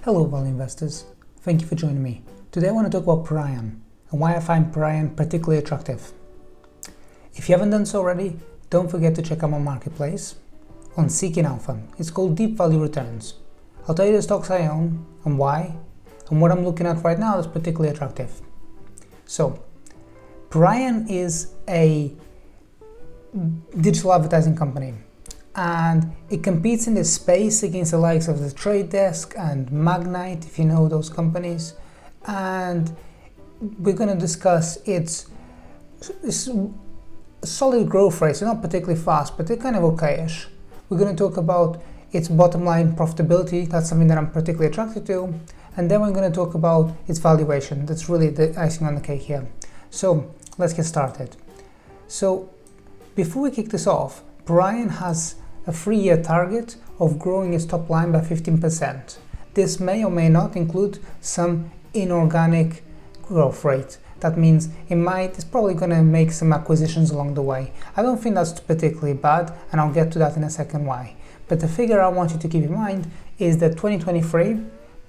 Hello value investors, thank you for joining me. Today I want to talk about Perion and why I find Perion particularly attractive. If you haven't done so already, don't forget to check out my marketplace on Seeking Alpha. It's called Deep Value Returns. I'll tell you the stocks I own and why, and what I'm looking at right now is particularly attractive. So, Perion is a digital advertising company, and it competes in this space against the likes of the Trade Desk and Magnite, if you know those companies. And we're going to discuss its solid growth rates. They're not particularly fast, but they're kind of okayish. We're going to talk about its bottom line profitability. That's something that I'm particularly attracted to. And then we're going to talk about its valuation. That's really the icing on the cake here. So let's get started. So before we kick this off, Perion has a 3-year target of growing its top line by 15%. This may or may not include some inorganic growth rate. That means it's probably going to make some acquisitions along the way. I don't think that's particularly bad, and I'll get to that in a second why. But the figure I want you to keep in mind is that 2023,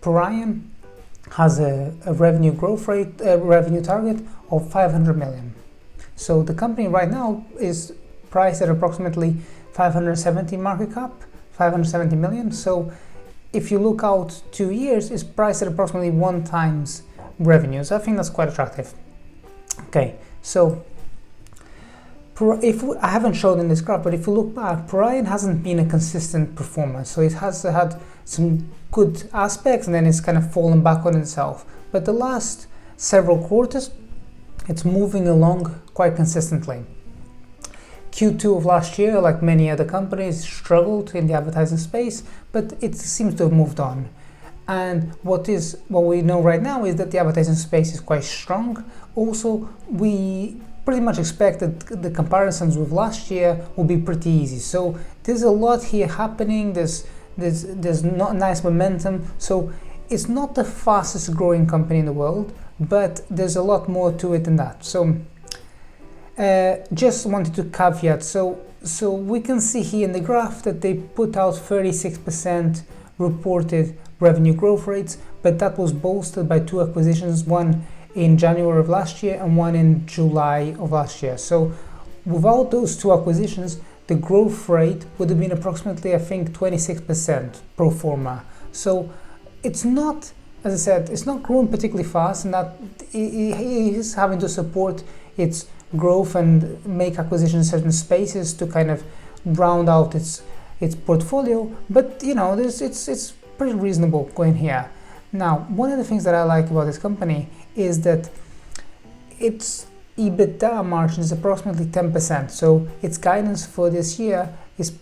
Perion has a revenue target of 500 million. So the company right now is priced at approximately 570 market cap, 570 million. So if you look out 2 years, it's priced at approximately 1 times revenue. So I think that's quite attractive. Okay, so I haven't shown in this graph, but if you look back, Perion hasn't been a consistent performer. So it has had some good aspects and then it's kind of fallen back on itself. But the last several quarters, it's moving along quite consistently. Q2 of last year, like many other companies, struggled in the advertising space, but it seems to have moved on. And what we know right now is that the advertising space is quite strong. Also, we pretty much expect that the comparisons with last year will be pretty easy. So there's a lot here happening. There's not nice momentum. So it's not the fastest growing company in the world, but there's a lot more to it than that. So just wanted to caveat. So we can see here in the graph that they put out 36% reported revenue growth rates, but that was bolstered by 2 acquisitions, one in January of last year and one in July of last year. So without those 2 acquisitions, the growth rate would have been approximately, I think, 26% pro forma. So it's not, as I said, it's not growing particularly fast, and that it is having to support its growth and make acquisitions in certain spaces to kind of round out its portfolio. But you know, it's pretty reasonable going here. Now, one of the things that I like about this company is that its Ebitda margin is approximately 10%. So its guidance for this year is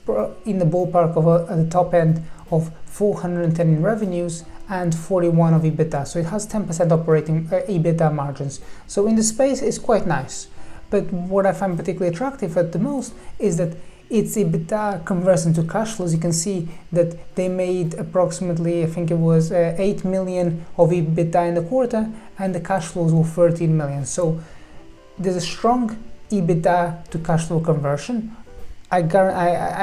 in the ballpark of at the top end of 410 in revenues and 41 of Ebitda. So it has 10% operating Ebitda margins. So in the space, it's quite nice. But what I find particularly attractive at the most is that its Ebitda converts into cash flows. You can see that they made approximately, I think it was 8 million of Ebitda in the quarter, and the cash flows were 13 million. So there's a strong Ebitda to cash flow conversion. I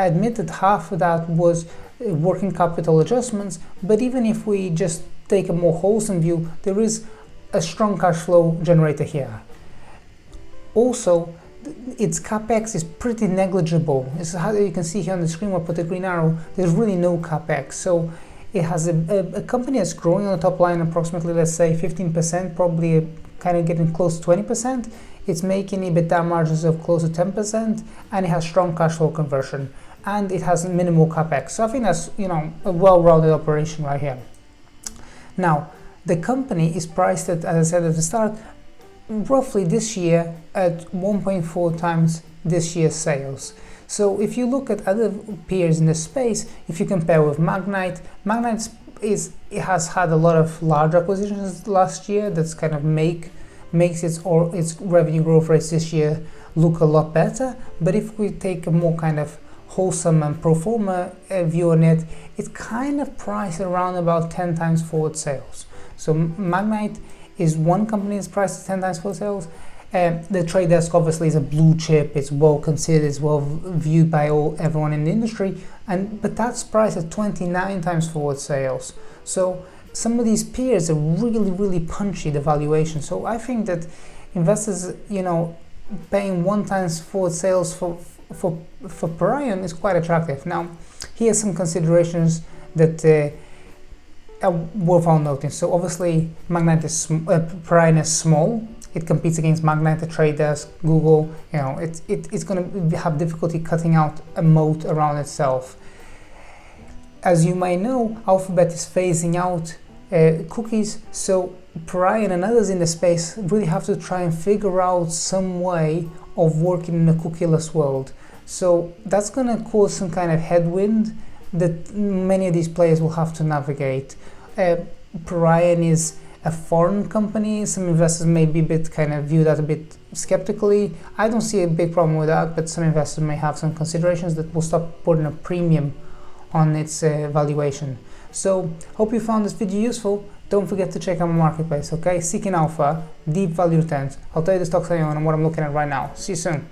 admit that half of that was working capital adjustments, but even if we just take a more wholesome view, there is a strong cash flow generator here. Also, its capex is pretty negligible. This is how you can see here on the screen where I put the green arrow. There's really no capex. So it has a company that's growing on the top line approximately, let's say 15%, probably kind of getting close to 20%. It's making Ebitda margins of close to 10%, and it has strong cash flow conversion, and it has minimal capex. So I think that's, you know, a well-rounded operation right here. Now, the company is priced at, as I said at the start, roughly this year at 1.4 times this year's sales. So if you look at other peers in this space, if you compare with Magnite has had a lot of large acquisitions last year that's kind of makes its revenue growth rates this year look a lot better. But if we take a more kind of wholesome and pro forma view on it, it's kind of priced around about 10 times forward sales. So Magnite is one company that's priced at 10 times forward sales. The Trade Desk obviously is a blue chip, it's well considered, it's well viewed by everyone in the industry, but that's priced at 29 times forward sales. So some of these peers are really punchy, the valuation. So I think that investors, paying 1x forward sales for Perion is quite attractive. Now, here are some considerations that are worthwhile noting. So obviously, Perion is small. It competes against Magnite, Trade Desk, Google. It's going to have difficulty cutting out a moat around itself. As you might know, Alphabet is phasing out cookies, so Perion and others in the space really have to try and figure out some way of working in a cookieless world. So that's going to cause some kind of headwind that many of these players will have to navigate. Perion is a foreign company. Some investors may be view that a bit skeptically. I don't see a big problem with that, but some investors may have some considerations that will start putting a premium on its valuation. So hope you found this video useful. Don't forget to check out my marketplace, okay? Seeking Alpha, deep value returns. I'll tell you the stocks I own and what I'm looking at right now. See you soon.